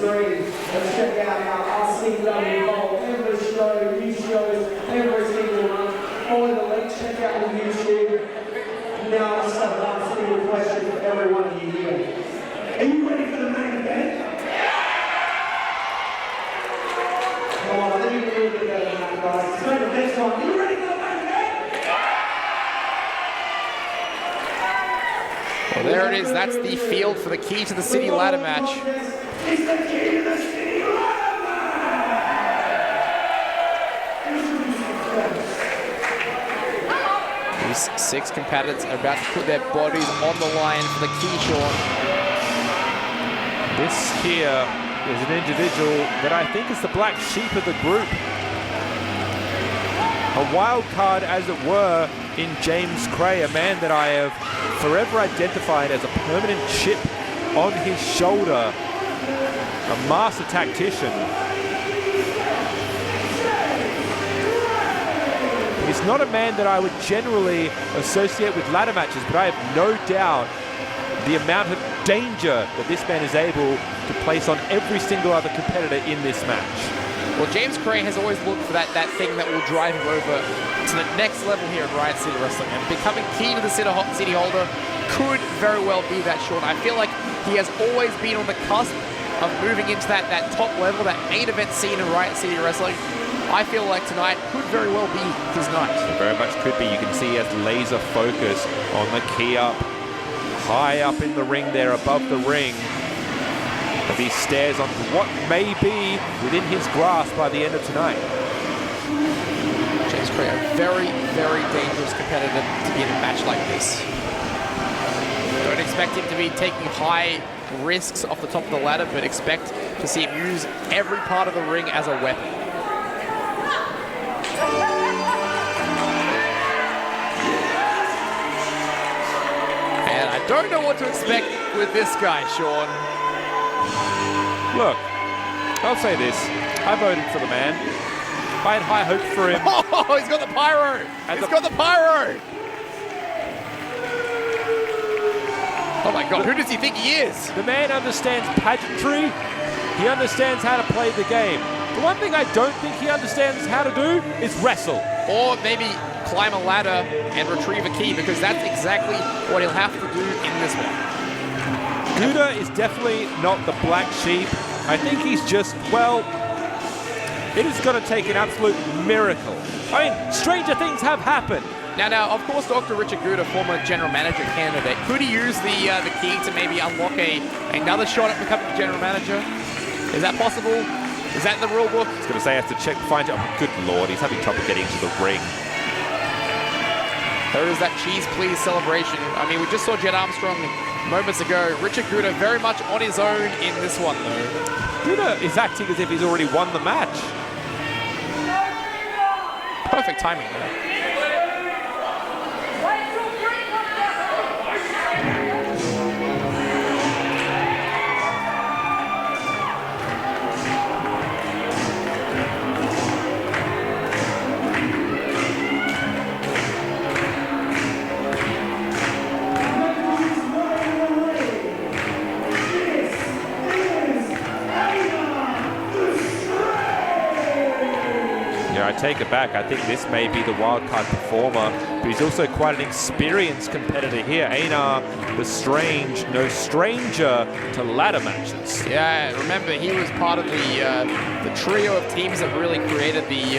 screen. Let's check out our RCW poll. Every show, new shows, every single month. Follow the link, check out the YouTube. Now let's have one single question for every one of you here. Are you ready for the main event? Come on, let me do a little bit better than that, guys. It's main event time. Are you ready for the main event? Well, there it is. That's the field for the Key to the City ladder match. It's the Key to the City ladder match! These 6 competitors are about to put their bodies on the line for the Key, Sean. This here is an individual that I think is the black sheep of the group. A wild card, as it were, in James Kray, a man that I have forever identified as a permanent chip on his shoulder, a master tactician. He's not a man that I would generally associate with ladder matches, but I have no doubt the amount of danger that this man is able to place on every single other competitor in this match. Well, James Kray has always looked for that thing that will drive him over to the next level here in Riot City Wrestling, and becoming Key to the City holder could very well be that, Sean. I feel like he has always been on the cusp of moving into that top level, that main event scene in Riot City Wrestling. I feel like tonight could very well be his night. It very much could be. You can see he has laser focus on the key up, high up in the ring there, above the ring. As he stares on what may be within his grasp by the end of tonight. James Kray, a very, very dangerous competitor to be in a match like this. Don't expect him to be taking high risks off the top of the ladder, but expect to see him use every part of the ring as a weapon. And I don't know what to expect with this guy, Sean. Look, I'll say this. I voted for the man. I had high hopes for him. Oh, he's got the pyro! He's got the pyro! Oh my God, who does he think he is? The man understands pageantry. He understands how to play the game. The one thing I don't think he understands how to do is wrestle. Or maybe climb a ladder and retrieve a key, because that's exactly what he'll have to do in this one. Gouda is definitely not the black sheep. I think he's just, well, it is going to take an absolute miracle. I mean, stranger things have happened. Now, of course, Dr. Richard Gouda, former general manager candidate, could he use the key to maybe unlock another shot at becoming general manager? Is that possible? Is that in the rule book? I was going to say, I have to check, find out. Oh, good Lord, he's having trouble getting to the ring. There is that cheese please celebration. I mean, we just saw Jed Armstrong moments ago. Richard Gouda very much on his own in this one, though. Gouda is acting as if he's already won the match. Perfect timing, though. I take it back. I think this may be the wildcard performer, but he's also quite an experienced competitor here. Einar, the Strange, no stranger to ladder matches. Yeah, remember, he was part of the trio of teams that really created the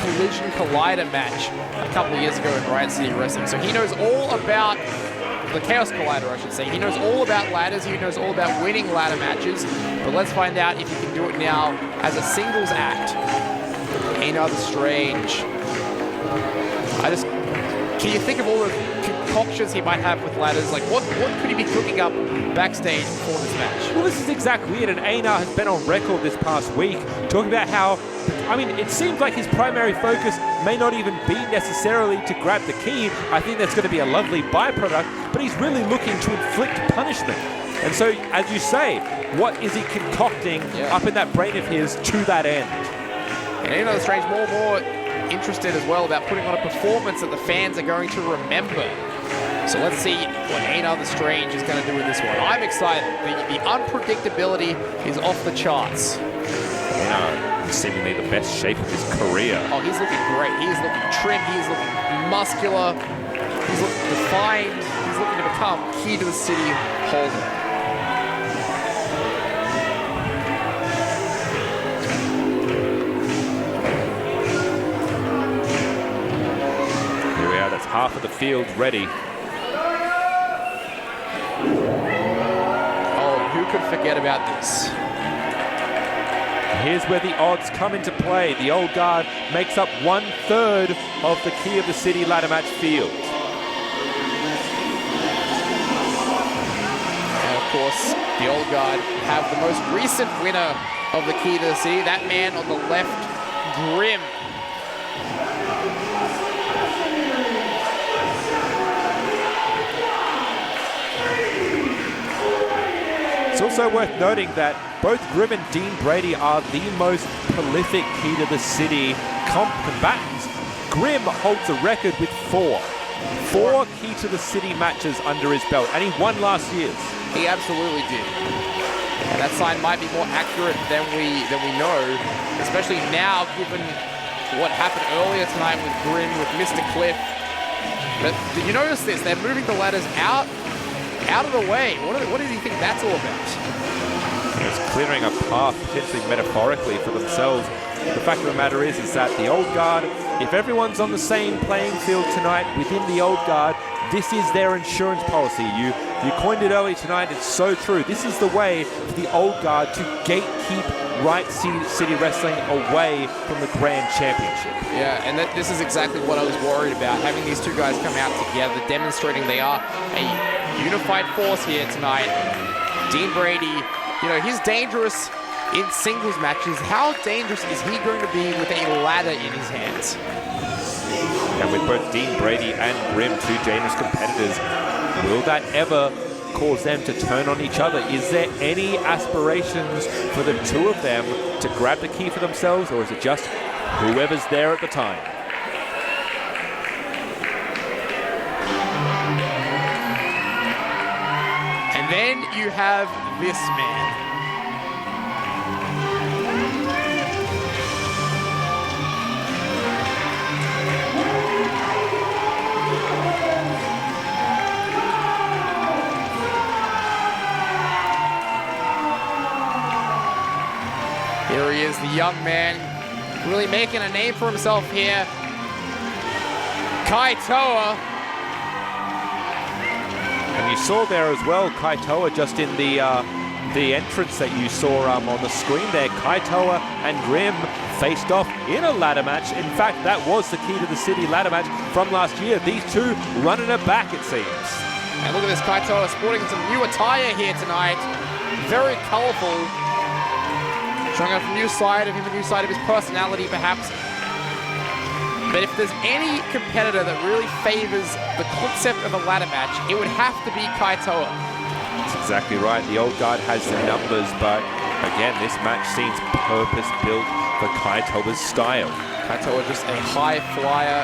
Collision Collider match a couple of years ago in Riot City Wrestling. So he knows all about the Chaos Collider, I should say. He knows all about ladders. He knows all about winning ladder matches. But let's find out if he can do it now as a singles act. Einar the Strange. Can you think of all the concoctions he might have with ladders? Like, what could he be cooking up backstage for this match? Well, this is exactly it, and Einar has been on record this past week talking about how, I mean, it seems like his primary focus may not even be necessarily to grab the key. I think that's going to be a lovely byproduct, but he's really looking to inflict punishment. And so, as you say, what is he concocting up in that brain of his to that end? And Einar the Strange more interested as well about putting on a performance that the fans are going to remember. So let's see what Einar the Strange is going to do with this one. I'm excited. The unpredictability is off the charts. Einar seemingly the best shape of his career. Oh, he's looking great. He's looking trim. He's looking muscular. He's looking defined. He's looking to become key to the city holder. Here we are. That's half of the field ready. Who could forget about this? Here's where the odds come into play. The Old Guard makes up 1/3 of the Key of the City ladder match field. And of course, the Old Guard have the most recent winner of the Key to the City, that man on the left, Grimm. It's also worth noting that both Grimm and Dean Brady are the most prolific Key to the City combatants. Grimm holds a record with four Key to the City matches under his belt, and he won last year's. He absolutely did. And that sign might be more accurate than we know, especially now given what happened earlier tonight with Grimm, with Mr. Cliff. But did you notice this? They're moving the ladders out of the way. What do you think that's all about? It's clearing a path, potentially metaphorically, for themselves. The fact of the matter is that the Old Guard, if everyone's on the same playing field tonight within the Old Guard, this is their insurance policy. You coined it early tonight. It's so true. This is the way for the Old Guard to gatekeep Riot City Wrestling away from the Grand Championship. Yeah, and this is exactly what I was worried about. Having these two guys come out together, demonstrating they are a unified force here tonight. Dean Brady, he's dangerous in singles matches. How dangerous is he going to be with a ladder in his hands? And with both Dean Brady and Grimm, two dangerous competitors, will that ever cause them to turn on each other? Is there any aspirations for the two of them to grab the key for themselves, or is it just whoever's there at the time? And then you have this man. Here he is, the young man, really making a name for himself here. Kaitoa. And you saw there as well, Kaitoa just in the entrance that you saw on the screen there. Kaitoa and Grimm faced off in a ladder match. In fact, that was the Key to the City ladder match from last year. These two running it back, it seems. And look at this, Kaitoa sporting some new attire here tonight. Very colorful. Showing off a new side of him, a new side of his personality, perhaps. But if there's any competitor that really favors the concept of a ladder match, it would have to be Kaitoa. That's exactly right. The Old Guard has the numbers, but again, this match seems purpose-built for Kaitoa's style. Kaitoa just a high flyer.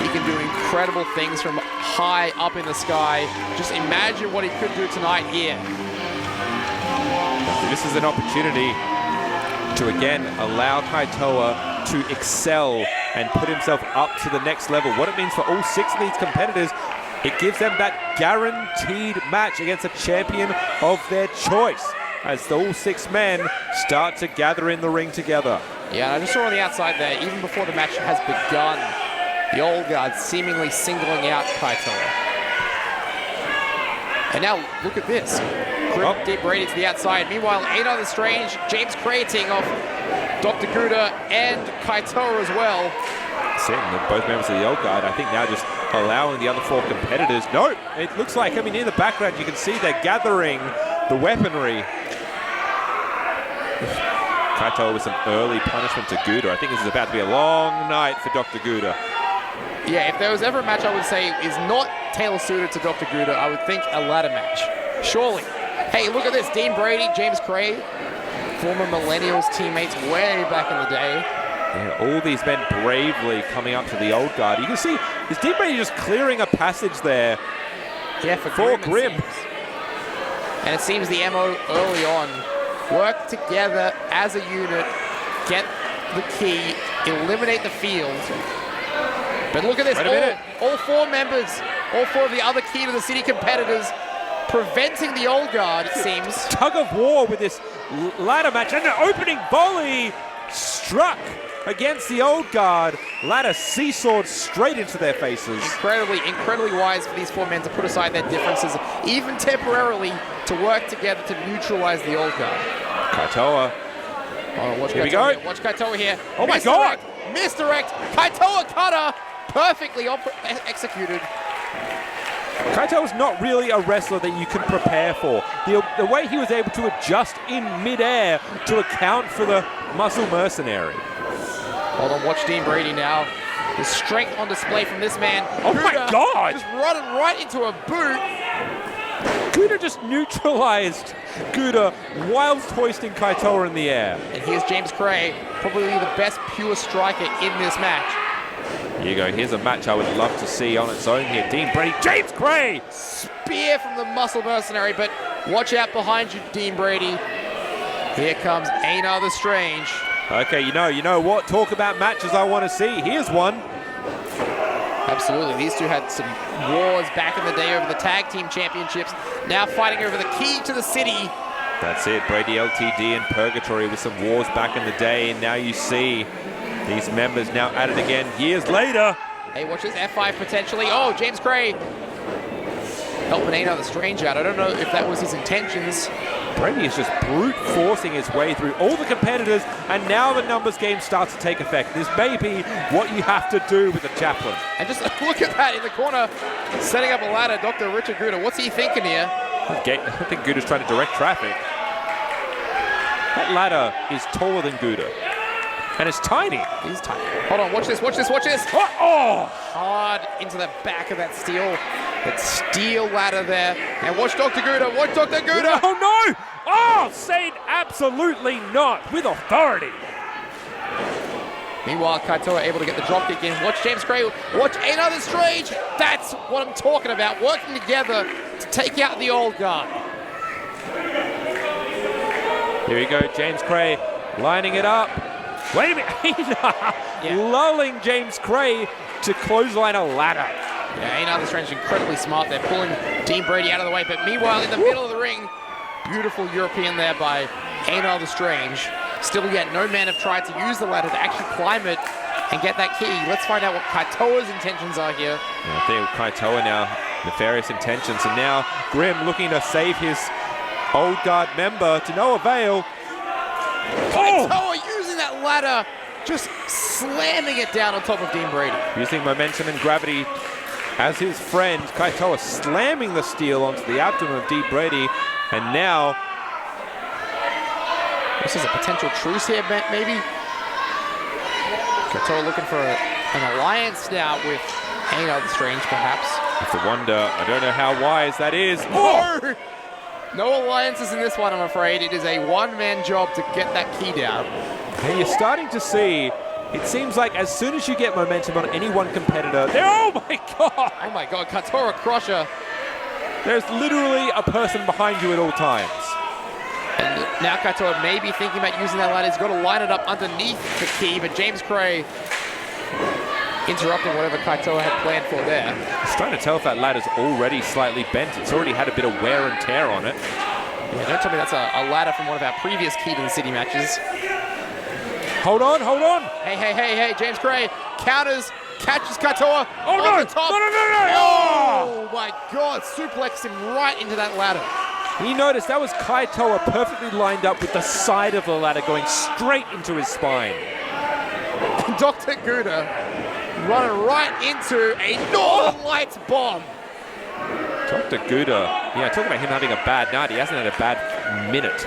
He can do incredible things from high up in the sky. Just imagine what he could do tonight here. This is an opportunity to again allow Kaitoa to excel and put himself up to the next level. What it means for all 6 of these competitors, it gives them that guaranteed match against a champion of their choice as all 6 men start to gather in the ring together. Yeah, and I just saw on the outside there, even before the match has begun, the Old Guard seemingly singling out Kaitoa. And now look at this. Deep Brady to the outside. Meanwhile, Einar the Strange, James Kray teeing off Dr. Gouda and Kaitoa as well. Seeing that both members of the Old Guard, I think now just allowing the other 4 competitors. No, it looks like, in the background you can see they're gathering the weaponry. Kaitoa with some early punishment to Gouda. I think this is about to be a long night for Dr. Gouda. Yeah, if there was ever a match I would say is not tailor-suited to Dr. Gouda, I would think a ladder match. Surely. Hey, look at this. Dean Brady, James Kray, former Millennials teammates way back in the day. Yeah, all these men bravely coming up to the Old Guard. You can see, is Dean Brady just clearing a passage there Yeah, for Grimm. And it seems the MO early on, work together as a unit, get the key, eliminate the field. But look at this, all 4 members, all 4 of the other Key to the City competitors preventing the old guard, it seems. Tug of war with this ladder match, and the opening volley struck against the old guard. Ladder seesawed straight into their faces. Incredibly wise for these 4 men to put aside their differences, even temporarily, to work together to neutralize the old guard. Kaitoa. Oh, watch Here Kaitoa we go. Here. Watch Kaitoa here. Oh my God! Misdirect. Kaitoa cutter. Perfectly executed. Kaitoa's not really a wrestler that you can prepare for. The way he was able to adjust in midair to account for the muscle mercenary. Hold on, watch Dean Brady now. The strength on display from this man. Oh Gouda, my God! Just running right into a boot. Gouda just neutralized Gouda whilst hoisting Kaitoa in the air. And here's James Kray, probably the best pure striker in this match. Here you go. Here's a match I would love to see on its own here. Dean Brady, James Kray! Spear from the muscle mercenary, but watch out behind you, Dean Brady. Here comes Einar the Strange. Okay, you know what? Talk about matches I want to see. Here's one. Absolutely. These two had some wars back in the day over the tag team championships. Now fighting over the Key to the City. That's it. Brady LTD and Purgatory with some wars back in the day. And now you see these members now at it again years later. Hey, watch this F5 potentially. Oh, James Kray helping Einar the Strange out. I don't know if that was his intentions. Brady is just brute forcing his way through all the competitors, and now the numbers game starts to take effect. This may be what you have to do with the chaplain. And just look at that in the corner, setting up a ladder, Dr. Richard Gouda. What's he thinking here? I think Gouda's trying to direct traffic. That ladder is taller than Gouda. And it's tiny. He's tiny. Hold on, watch this, watch this, watch this. Oh! Hard into the back of that steel ladder there. And watch Dr. Gouda, watch Dr. Gouda. Oh no! Oh, saying absolutely not with authority. Meanwhile, Kaitoa able to get the drop kick in. Watch James Kray, watch Einar the Strange. That's what I'm talking about, working together to take out the old guard. Here we go, James Kray lining it up. Wait a minute, Einar lulling James Kray to clothesline a ladder. Yeah, Einar the Strange incredibly smart. They're pulling Dean Brady out of the way, but meanwhile in the middle of the ring, beautiful European there by Einar the Strange. Still yet, no men have tried to use the ladder to actually climb it and get that key. Let's find out what Kaitoa's intentions are here. Yeah, I think Kaitoa now, nefarious intentions, and now Grimm looking to save his old guard member to no avail. Kaitoa using that ladder, just slamming it down on top of Dean Brady. Using momentum and gravity as his friend, Kaitoa slamming the steel onto the abdomen of Dean Brady, and now this is a potential truce here, maybe. Kaitoa looking for an alliance now with Einar the Strange, perhaps. It's a wonder. I don't know how wise that is. Oh! No alliances in this one, I'm afraid. It is a one-man job to get that key down. And you're starting to see, it seems like as soon as you get momentum on any one competitor, oh my God! Oh my God, Kaitoa crusher. There's literally a person behind you at all times. And now Kaitoa may be thinking about using that ladder. He's got to line it up underneath the key, but James Kray interrupting whatever Kaitoa had planned for there. It's trying to tell if that ladder's already slightly bent. It's already had a bit of wear and tear on it. Yeah, don't tell me that's a ladder from one of our previous Key to the City matches. Hold on, hold on. Hey, James Kray counters, catches Kaitoa Oh on no, the top. no. Oh my God, suplexed him right into that ladder. You notice that was Kaitoa perfectly lined up with the side of the ladder going straight into his spine. Dr. Gouda running right into a Northern Lights bomb. Dr. Gouda, yeah, talking about him having a bad night. He hasn't had a bad minute.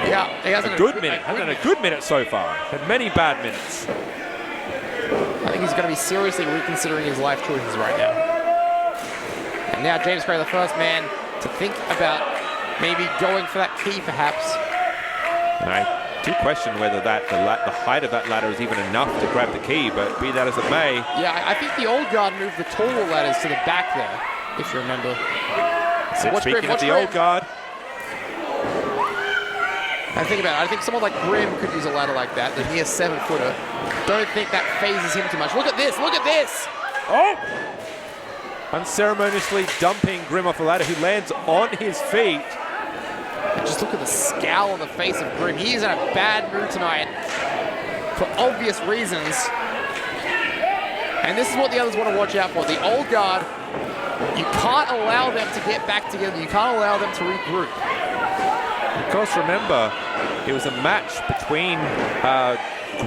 Yeah, he hasn't a good minute. Hasn't had a good minute so far. Had many bad minutes. I think he's going to be seriously reconsidering his life choices right now. And now James Kray, the first man to think about maybe going for that key, perhaps. And I do question whether the height of that ladder is even enough to grab the key, but be that as it may. Yeah, I think the old guard moved the taller ladders to the back there, if you remember. Speaking of the old guard. And think about it. I think someone like Grimm could use a ladder like that, the near 7-footer. Don't think that phases him too much. Look at this. Look at this. Oh! Unceremoniously dumping Grimm off the ladder, who lands on his feet. And just look at the scowl on the face of Grimm. He is in a bad mood tonight for obvious reasons. And this is what the others want to watch out for. The old guard, you can't allow them to get back together. You can't allow them to regroup. Of course, remember, it was a match between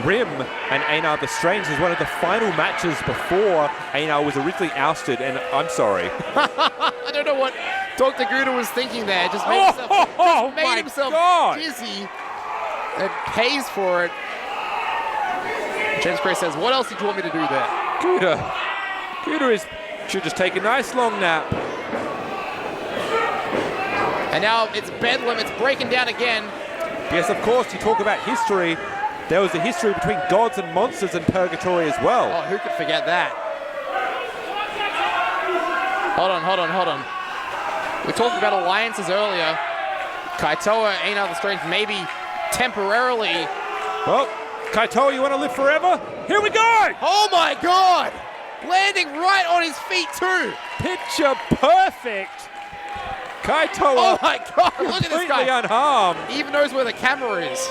Grimm and Einar the Strange. It was one of the final matches before Einar was originally ousted, and I'm sorry. I don't know what Dr. Gouda was thinking there. Just made himself dizzy and pays for it. James Kray says, what else did you want me to do there? Gouda should just take a nice long nap. And now it's bedlam, it's breaking down again. Yes, of course, you talk about history. There was a history between gods and monsters in Purgatory as well. Oh, who could forget that? Hold on. We talked about alliances earlier. Kaitoa, Einar the Strange, maybe temporarily. Well, Kaitoa, you want to live forever? Here we go! Oh my God! Landing right on his feet too. Picture perfect. Kaitoa. Oh my God! Look at this guy. Completely unharmed. He even knows where the camera is.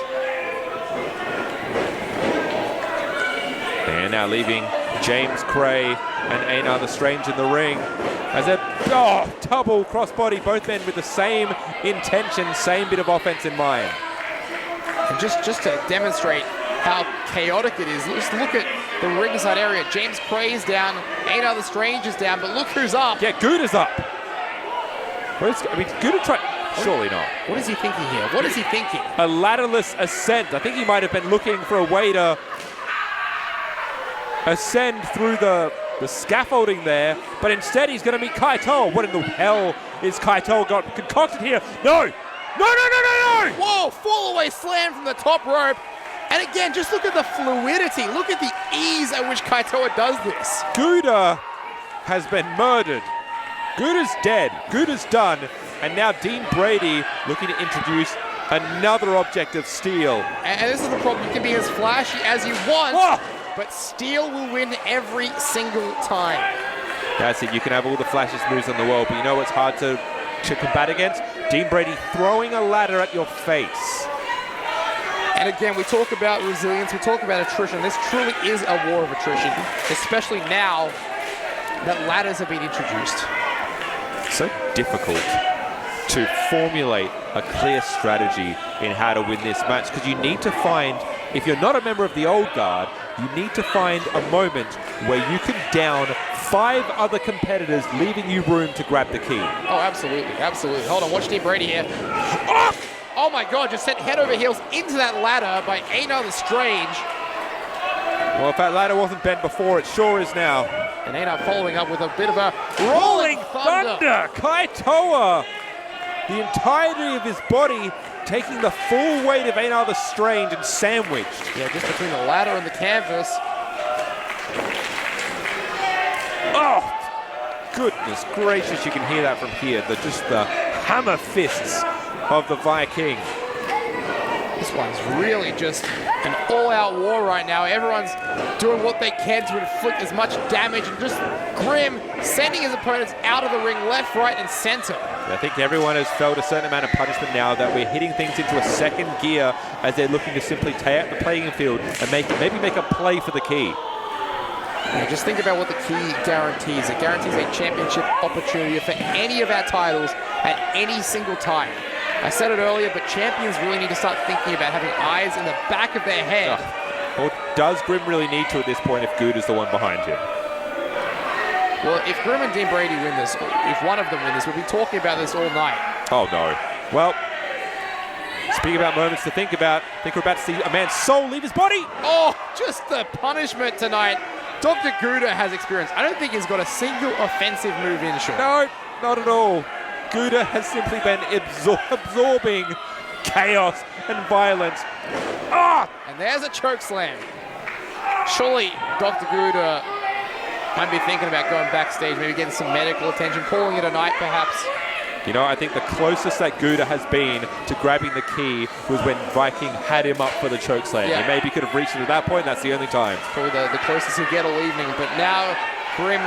And now leaving James Kray and Einar the Strange in the ring as a double crossbody, both men with the same intention, same bit of offense in mind. And just to demonstrate how chaotic it is, just look at the ringside area. James Kray's down, Einar the Strange is down, but look who's up. Yeah, Gouda's up. Gouda tried. Surely not. What is he thinking here? What is he thinking? A ladderless ascent. I think he might have been looking for a way to ascend through the scaffolding there, but instead he's going to meet Kaitoa. What in the hell is Kaitoa got concocted here? No! Whoa, fall away slam from the top rope. And again, just look at the fluidity. Look at the ease at which Kaitoa does this. Gouda has been murdered. Gouda's dead. Gouda's done. And now Dean Brady looking to introduce another object of steel. And this is the problem. You can be as flashy as you want, but steel will win every single time. That's it. You can have all the flashiest moves in the world, but you know what's hard to combat against? Dean Brady throwing a ladder at your face. And again, we talk about resilience, we talk about attrition. This truly is a war of attrition, especially now that ladders have been introduced. So difficult to formulate a clear strategy in how to win this match, because you need to find, if you're not a member of the old guard, you need to find a moment where you can down 5 other competitors, leaving you room to grab the key. Oh, absolutely. Hold on, watch Dean Brady here. Oh my God, just sent head over heels into that ladder by Einar the Strange. Well, if that ladder wasn't bent before, it sure is now. And Einar following up with a bit of a rolling thunder. Kaitoa, the entirety of his body taking the full weight of Einar the Strange and sandwiched. Yeah, just between the ladder and the canvas. Oh, goodness gracious, you can hear that from here. Just the hammer fists of the Viking. This one's really just an all-out war right now. Everyone's doing what they can to inflict as much damage, and just Grimm sending his opponents out of the ring left, right, and center. I think everyone has felt a certain amount of punishment now, that we're hitting things into a second gear as they're looking to simply tear out the playing field and maybe make a play for the key. Yeah, just think about what the key guarantees. It guarantees a championship opportunity for any of our titles at any single time. I said it earlier, but champions really need to start thinking about having eyes in the back of their head. Or does Grimm really need to at this point if Gouda's the one behind him? Well, if Grimm and Dean Brady win this, if one of them win this, we'll be talking about this all night. Oh, no. Well, speaking about moments to think about, I think we're about to see a man's soul leave his body. Oh, just the punishment tonight Dr. Gouda has experienced. I don't think he's got a single offensive move in, Sean. No, not at all. Gouda has simply been absorbing chaos and violence. And there's a choke slam. Surely Dr. Gouda might be thinking about going backstage, maybe getting some medical attention, calling it a night perhaps. You know, I think the closest that Gouda has been to grabbing the key was when Viking had him up for the chokeslam. Yeah. He maybe could have reached it at that point. That's the only time. Probably the closest he'll get all evening. But now, Grimm.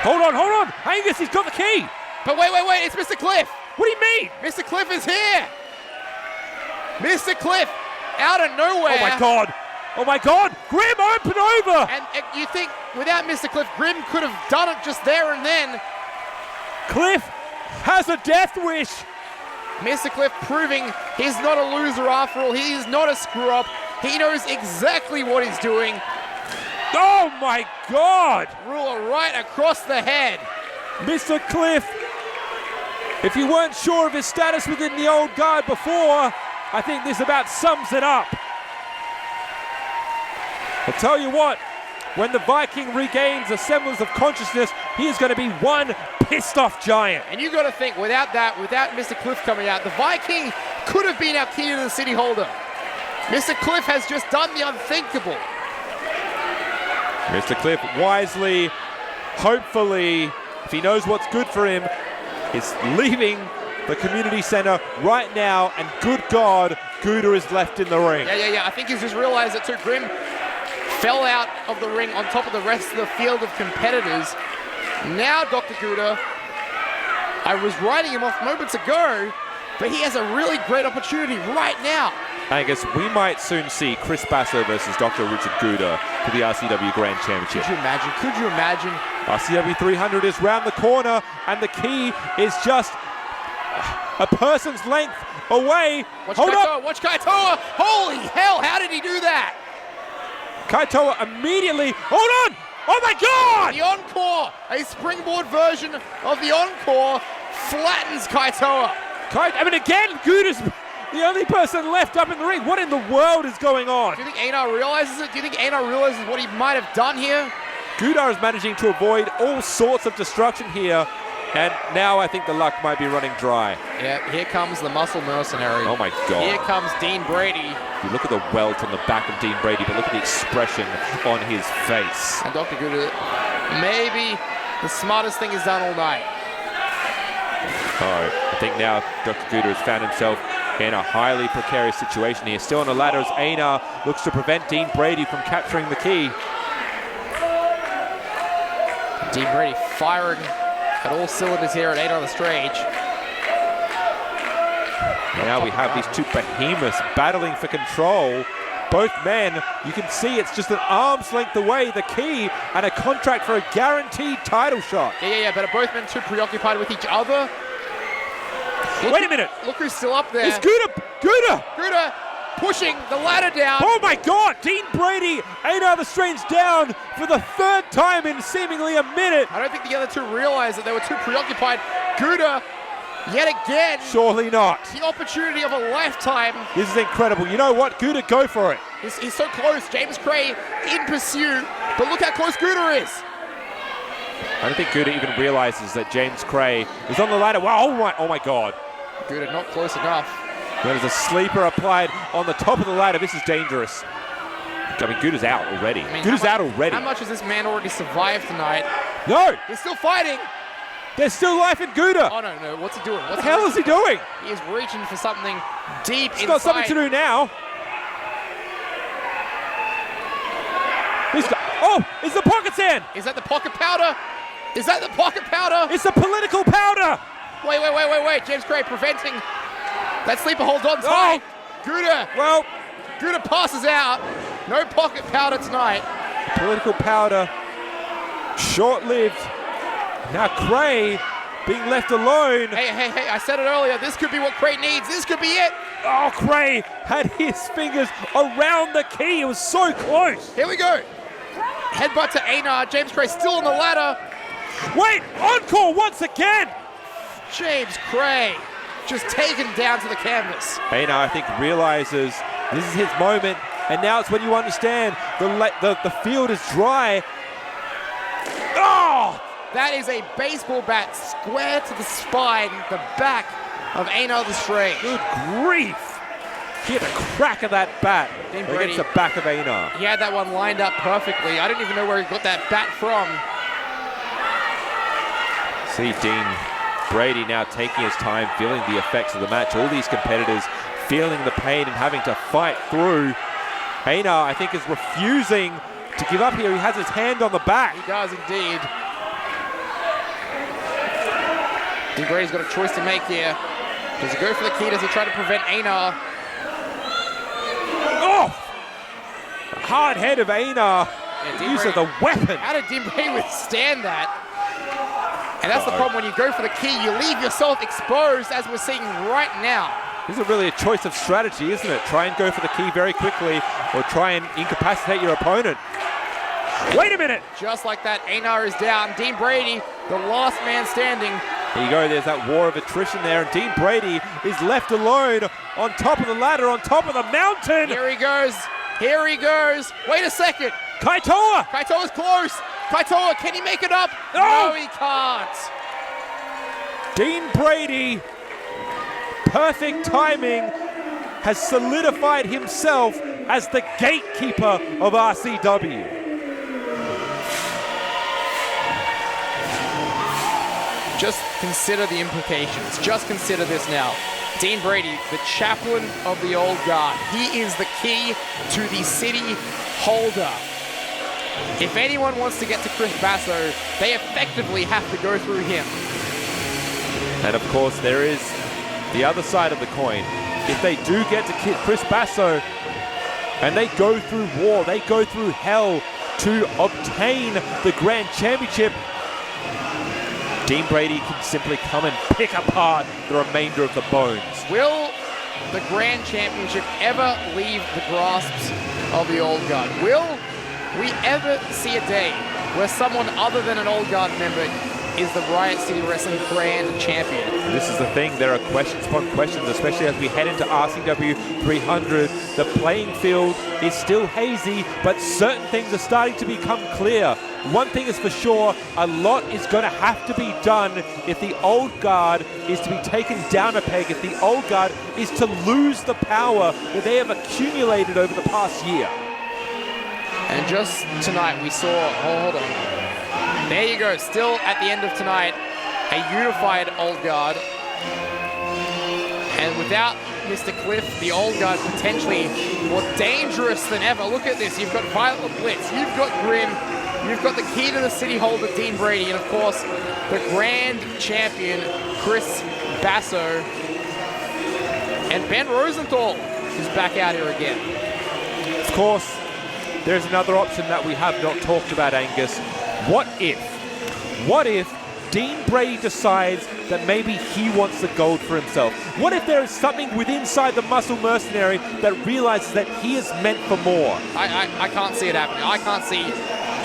Hold on. Angus, he's got the key. But wait. It's Mr. Cliff. What do you mean? Mr. Cliff is here. Mr. Cliff, out of nowhere. Oh my God. Grimm, open over. And you think without Mr. Cliff, Grimm could have done it just there and then. Cliff has a death wish. Mr. Cliff proving he's not a loser after all. He's not a screw-up. He knows exactly what he's doing. Oh my God. Ruler right across the head. Mr. Cliff, if you weren't sure of his status within the old guard before, I think this about sums it up. I'll tell you what, when the Viking regains a semblance of consciousness, he is going to be one pissed off giant. And you got to think, without Mr. Cliff coming out, the Viking could have been our key to the city holder. Mr. Cliff has just done the unthinkable. Mr. Cliff wisely, hopefully, if he knows what's good for him, is leaving the community center right now, and good God, Gouda is left in the ring. Yeah. I think he's just realized that too. Grimm fell out of the ring on top of the rest of the field of competitors. Now, Dr. Gouda, I was writing him off moments ago, but he has a really great opportunity right now. Angus, we might soon see Chris Basso versus Dr. Richard Gouda for the RCW Grand Championship. Could you imagine? RCW 300 is round the corner, and the key is just a person's length away. Watch Kaitoa. Holy hell, how did he do that? Kaitoa immediately, hold on! Oh my God! The encore, a springboard version of the encore, flattens Kaitoa. Again, Gouda's the only person left up in the ring. What in the world is going on? Do you think Einar realizes it? Do you think Einar realizes what he might have done here? Gouda is managing to avoid all sorts of destruction here, and now I think the luck might be running dry. Yeah, here comes the muscle mercenary. Oh my God. Here comes Dean Brady. You look at the welt on the back of Dean Brady, but look at the expression on his face. And Dr. Gouda, maybe the smartest thing he's done all night. Oh, I think now Dr. Gouda has found himself in a highly precarious situation here. Still on the ladder as Einar looks to prevent Dean Brady from capturing the key. Dean Brady firing at all cylinders here at Einar on the stage. Now we have these two behemoths battling for control. Both men, you can see it's just an arm's length away, the key, and a contract for a guaranteed title shot. Yeah, but are both men too preoccupied with each other? Wait a minute. Look who's still up there. It's Gouda! Gouda pushing the ladder down. Oh my God! Dean Brady, Einar the Strange down for the third time in seemingly a minute. I don't think the other two realized that they were too preoccupied. Gouda, yet again. Surely not. The opportunity of a lifetime. This is incredible. You know what? Gouda, go for it. He's so close. James Kray in pursuit. But look how close Gouda is. I don't think Gouda even realizes that James Kray is on the ladder. Wow, oh my God. Gouda not close enough. There's a sleeper applied on the top of the ladder. This is dangerous. I mean, Gouda's out already. Gouda's out already. How much has this man already survived tonight? No! He's still fighting. There's still life in Gouda. Oh, no. What's he doing? What the hell is he doing? He is reaching for something deep inside. He's got something to do now. It's the pocket sand. Is that the pocket powder? Is that the pocket powder? It's the political powder. Wait. James Kray preventing. That sleeper holds on tight. Gouda. Well, Gouda passes out. No pocket powder tonight. Political powder. Short-lived. Now Kray being left alone. Hey, I said it earlier. This could be what Kray needs. This could be it. Oh, Kray had his fingers around the key. It was so close. Here we go. Headbutt to Einar. James Kray still on the ladder. Wait, encore once again. James Kray just taken down to the canvas. Einar, I think, realizes this is his moment, and now it's when you understand the field is dry. Oh! That is a baseball bat square to the spine, the back of Einar the Strange. Good grief. He had a crack of that bat against the back of Einar. He had that one lined up perfectly. I don't even know where he got that bat from. See Dean Brady now taking his time, feeling the effects of the match. All these competitors feeling the pain and having to fight through. Einar, I think, is refusing to give up here. He has his hand on the back. He does indeed. Brady's got a choice to make here. Does he go for the key? Does he try to prevent Einar? Oh! The hard head of Einar. Yeah, Use of the weapon. How did Brady withstand that? And that's the problem when you go for the key. You leave yourself exposed, as we're seeing right now. This is really a choice of strategy, isn't it? Try and go for the key very quickly, or try and incapacitate your opponent. Wait a minute! Just like that, Einar is down. Dean Brady, the last man standing. There you go, there's that war of attrition there, and Dean Brady is left alone on top of the ladder, on top of the mountain. Here he goes. Here he goes. Wait a second. Kaitoa! Kaitoa's close. Kaitoa, can he make it up? Oh! No, he can't. Dean Brady, perfect timing, has solidified himself as the gatekeeper of RCW. Just consider the implications. Just consider this now. Dean Brady, the chaplain of the old guard. He is the key to the city holder. If anyone wants to get to Chris Basso, they effectively have to go through him. And of course, there is the other side of the coin. If they do get to Chris Basso and they go through war, they go through hell to obtain the Grand Championship, Dean Brady can simply come and pick apart the remainder of the bones. Will the Grand Championship ever leave the grasps of the old guard? Will we ever see a day where someone other than an old guard member is the Riot City Wrestling Grand Champion? This is the thing, there are questions upon questions, especially as we head into RCW 300. The playing field is still hazy, but certain things are starting to become clear. One thing is for sure, a lot is going to have to be done if the old guard is to be taken down a peg, if the old guard is to lose the power that they have accumulated over the past year. And just tonight we saw, hold on. There you go, still at the end of tonight, a unified old guard. And without Mr. Cliff, the old guard potentially more dangerous than ever. Look at this, you've got Violet Blitz, you've got Grimm, you've got the key to the city holder, Dean Brady, and of course, the grand champion, Chris Basso. And Ben Rosenthal is back out here again. Of course, there's another option that we have not talked about, Angus. What if Dean Brady decides that maybe he wants the gold for himself? What if there is something within inside the Muscle Mercenary that realizes that he is meant for more? I can't see it happening. I can't see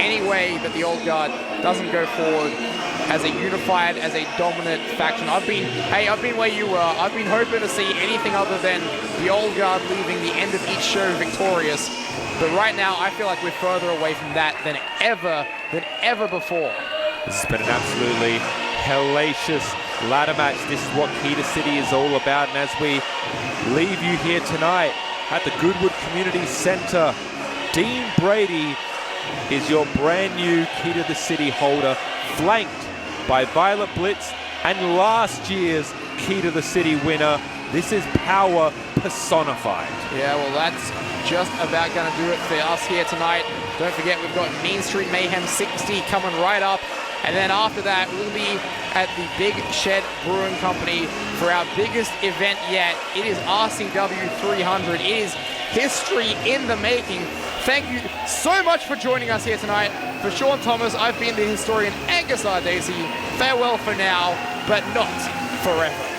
any way that the old guard doesn't go forward as a unified, as a dominant faction. I've been where you were. I've been hoping to see anything other than the old guard leaving the end of each show victorious. But right now, I feel like we're further away from that than ever before. This has been an absolutely hellacious ladder match. This is what Key to City is all about. And as we leave you here tonight at the Goodwood Community Center, Dean Brady is your brand new Key to the City holder, flanked by Violet Blitz and last year's Key to the City winner. This is power personified. Yeah, well, that's just about going to do it for us here tonight. Don't forget, we've got Mean Street Mayhem 60 coming right up. And then after that, we'll be at the Big Shed Brewing Company for our biggest event yet. It is RCW 300. It is history in the making. Thank you so much for joining us here tonight. For Sean Thomas, I've been the historian Angus Ardesi. Farewell for now, but not forever.